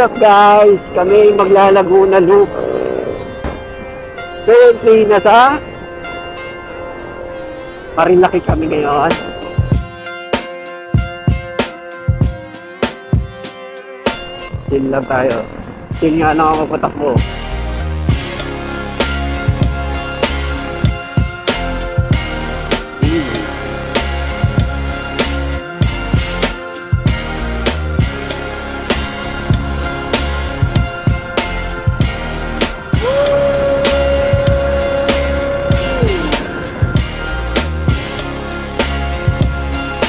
up guys? Kami maglalaguna loop. Currently nasa Marinlaki kami ngayon. Chill lang tayo. Chill nga lang ako patakbo.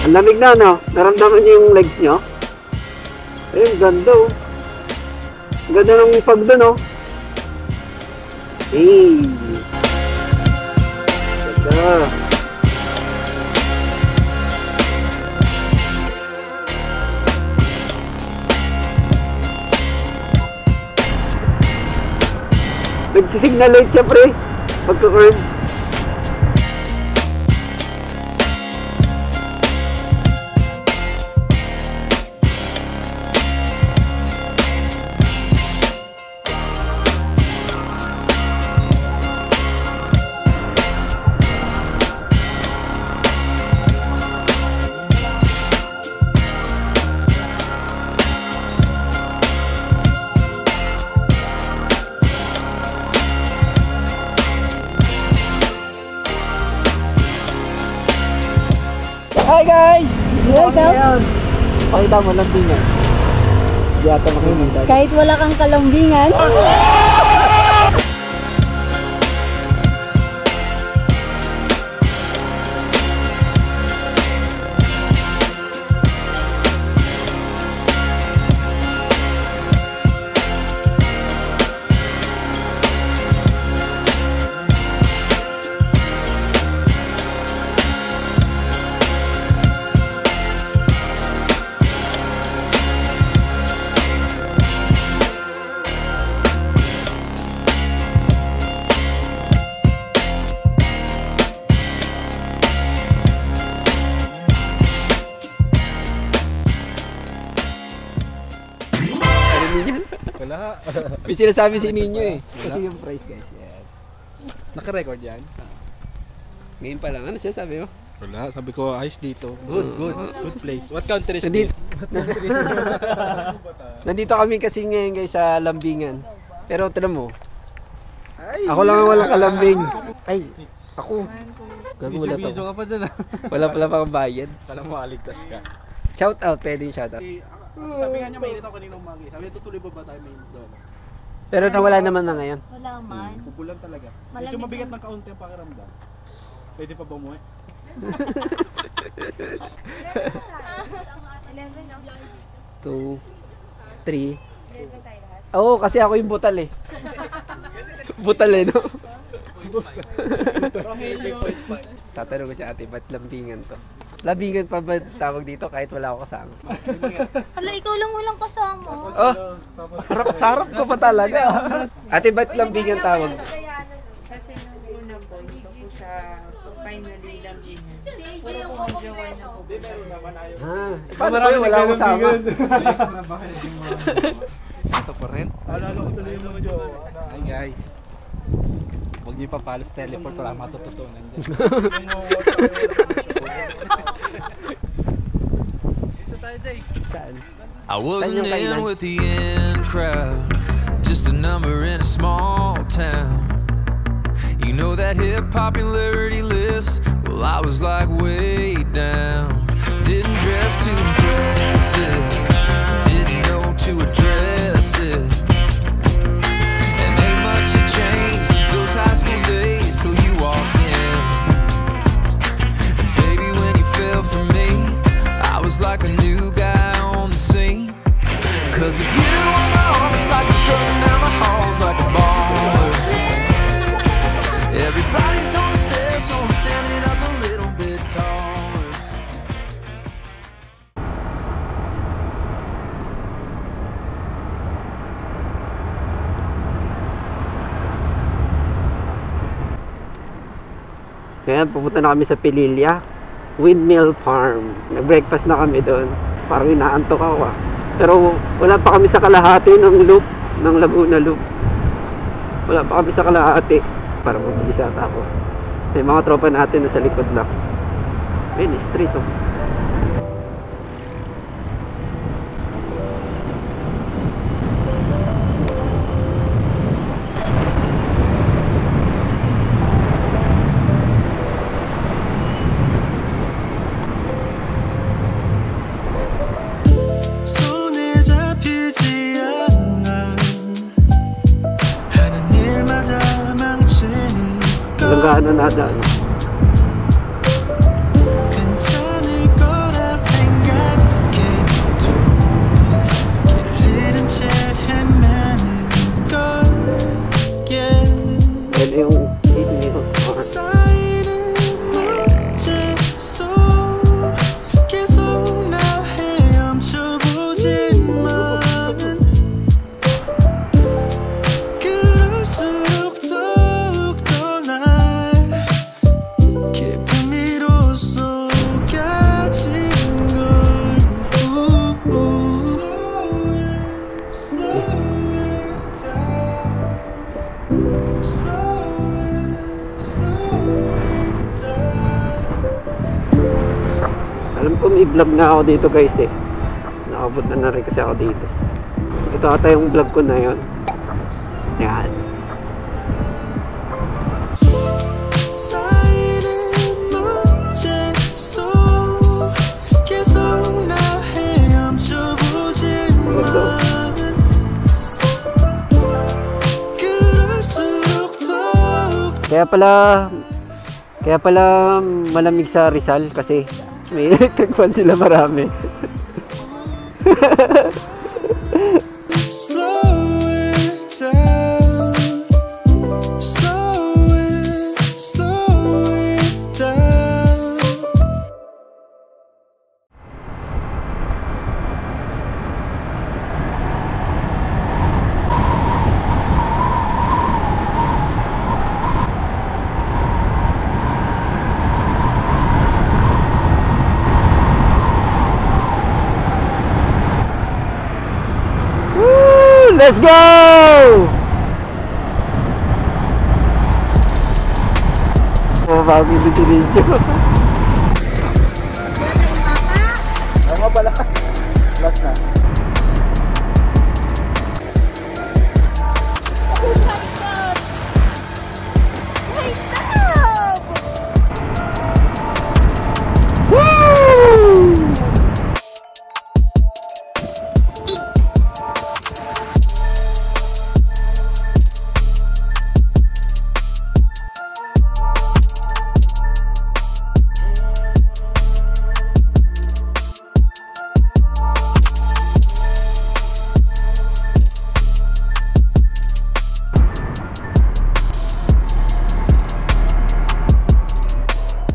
Ang lamig na, no? Naramdaman niyo yung legs nyo? Ayun, ganda, oh. Ganda ng pagdo, no? Hey! Ganda. Nagsisignal light siya, pre. Pagka-curve. Hi guys! Welcome! Pakita mo lambingan. Hindi ata makikita. Kahit wala kang kalambingan. Wala. May sinasabi si Ninyo eh. Kasi yung price guys. Yan. Naka-record yan? Ngayon pa lang. Ano sinasabi mo? Wala. Sabi ko, ayos dito. Good place. What country is Nandito, this? nandito kami kasi ngayon guys sa Lambingan. Pero tinan mo. Ako lang ang walang kalambing. Ay, ako. Gago wala to. Video ka pa dyan ah. Wala pala pang bayad. Kala mo aligtas ka. Shout out, pwedeng shout out. Sabi nga niya mainit ako kanina umaga. Sabi niya tutuloy ba tayo mainit doon? Pero nawala naman na ngayon. Wala man. Pupulan talaga. Malamig Medyo mabigat lang. ng kaunti ang pakiramdam. Pwede pa ba umuwi? 2, 3. Oo, kasi ako yung butal eh. Butal eh, no? Tatanong ko si ate, ba't lambingan to? Lambingan pa ba tawag dito kahit wala ako kasama? Hala, ikaw lang walang kasama. Oh, harap ko pa talaga. Ate, ba't lambingan tawag? Kasi nung una po, hindi ko siya finally lambingan. Puro po mag-join na po. Ha, paano ba yun? Wala ako kasama. Ito pa rin. Alala ko tuloy yung mga jowa. Hi guys. Huwag niyo ipapalos teleport, wala matututunan dyan. Saan? I wasn't in with the in crowd, just a number in a small town. You know that hip popularity list? Well, I was like way down. Didn't dress too impressive, didn't know to address it. And ain't much had changed since those high school days till you walked in. And baby, when you fell for me, I was like a new guy on the scene. Cause with you on my arm, it's like I'm strutting down the halls like a baller. Everybody's gonna stare, so I'm standing up a little bit taller. Kaya pupunta na kami sa Pililya Windmill Farm. Nag-breakfast na kami doon. Parang inaantok ako ah. Pero wala pa kami sa kalahati ng loop, ng Laguna Loop. Wala pa kami sa kalahati. Para mabilis ata ako. May mga tropa natin na sa likod lang. Ayun, street oh. Langganan na daan. Yan yung hindi ko. Alam ko may vlog na ako dito guys eh. Nakabot na rin kasi ako dito. Ito ata yung vlog ko na yun. Yan. Kaya pala malamig sa Rizal kasi may electric fan sila marami. Let's go! Oh, bago yung video. Ano nga pala? Last na. Oh my God! My love! Woo!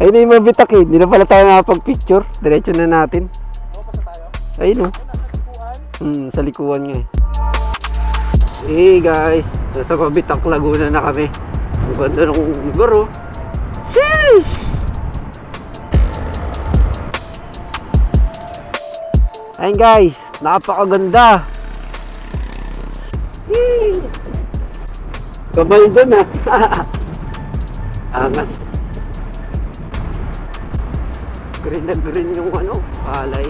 Ay, na yung mabitak eh. Hindi na pala tayo nakapag-picture. Diretso na natin. Ayun o. Sa likuan nga eh. Hey guys. Nasa Mabitak Laguna na kami. Ang ganda ng lugar oh. Sheesh! Ayun guys. Napakaganda. Kamay doon ah. Angas. Green na green yung ano, palay.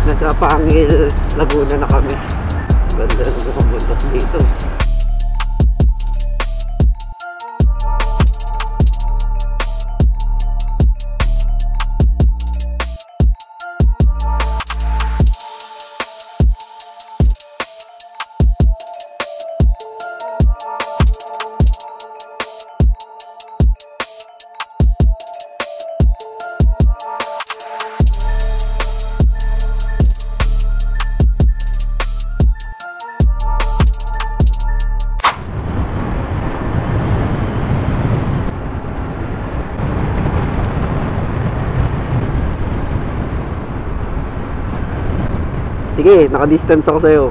Nasa Pangil, Laguna na kami. Ganda na pumuntas dito. Sige, naka-distance ako sa'yo.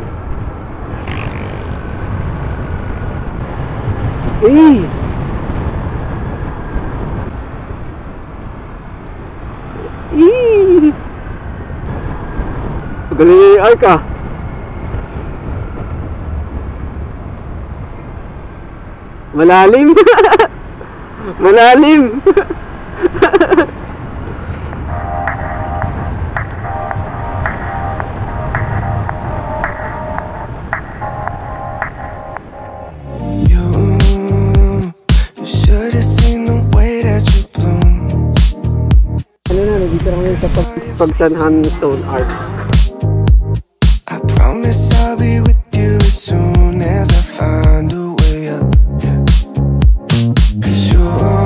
Eh! Galing ay ka. Malalim. Malalim. You should have seen the way that you bloom. Ano na, nandito lang yun sa pagsanhan stone art. I promise I'll be with you as soon as I find a way up. Yeah. 'Cause you're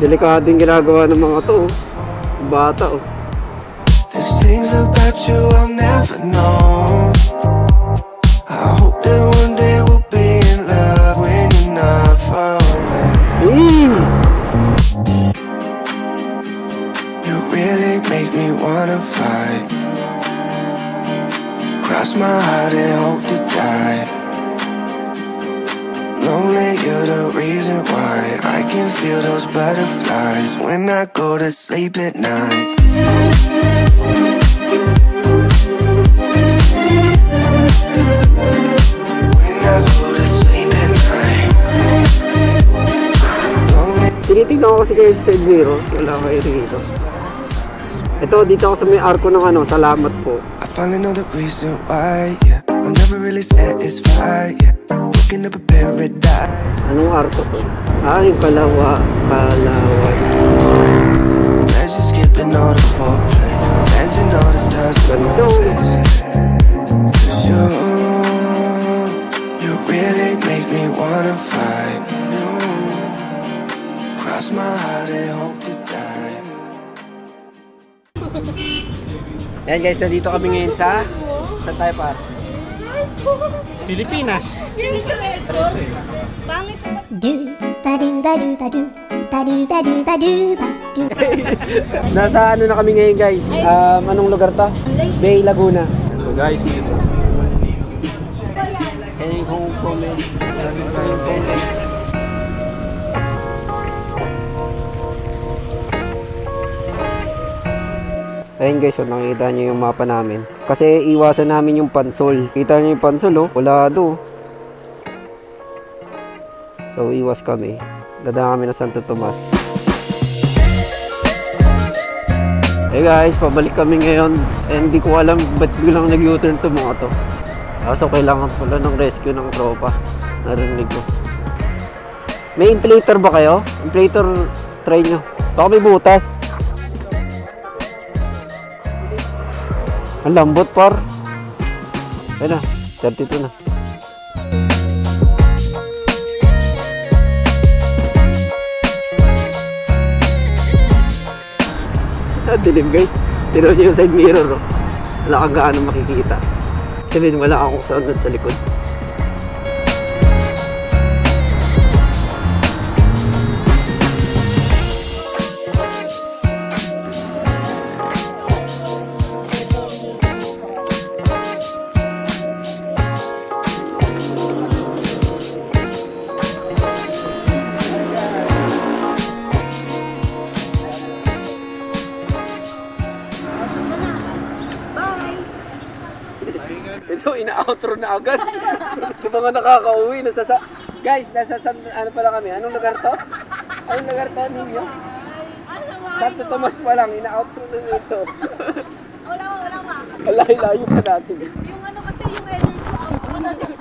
Delikadong ginagawa ng mga to. Bata oh. there's things about you I'll never know. I hope that one day we'll be in love when you're not far away. You really make me wanna fly. Cross my heart and hope to die. Lonely, you're the reason why I can feel those butterflies when I go to sleep at night. When I go to sleep at night. Lonely. Tinitignan ko kasi kayo sa side mirror. Wala kayo rito. Ito, dito ako sa may arko ng ano. Salamat po. I finally know the reason why, yeah. I'm never really satisfied, yeah. Looking up a paradise. Anong arko to? Ah, yung Kalawa. Imagine skipping all the foreplay. Imagine all the stars in one place. 'Cause you really make me wanna fly. Cross my heart and hope to die. Yan guys, nandito kami ngayon sa tayo pa? Pilipinas. Pangit naman. Nasa ano na kami ngayon guys? Anong lugar to? Bay Laguna. So guys. Any home comment? Ayun guys, so nakikita nyo yung mapa namin. Kasi iwasan namin yung pansol. Kita nyo yung pansol oh, wala do. So iwas kami. Dadaan kami na Santo Tomas. Hey guys, pabalik kami ngayon. And hindi ko alam ba't bilang nag-U-turn to mga to. So kailangan pala ng rescue ng tropa. Narinig ko. May inflator ba kayo? Inflator, try nyo. Baka may butas. Ang lambot par. Ayun na, 32 na. Dilim guys. Tiro nyo yung side mirror. Oh. Wala kang gaano makikita. Sabihin wala akong sound sa likod. Ito, ina-outro na agad. Ito mga nakaka-uwi. Guys, nasa ano pala kami? Anong lugar to? Anong lugar to ninyo? Santo Tomas pa lang, ina-outro na ito. Wala. Layo-layo pa natin. Yung ano kasi yung energy out mo na din.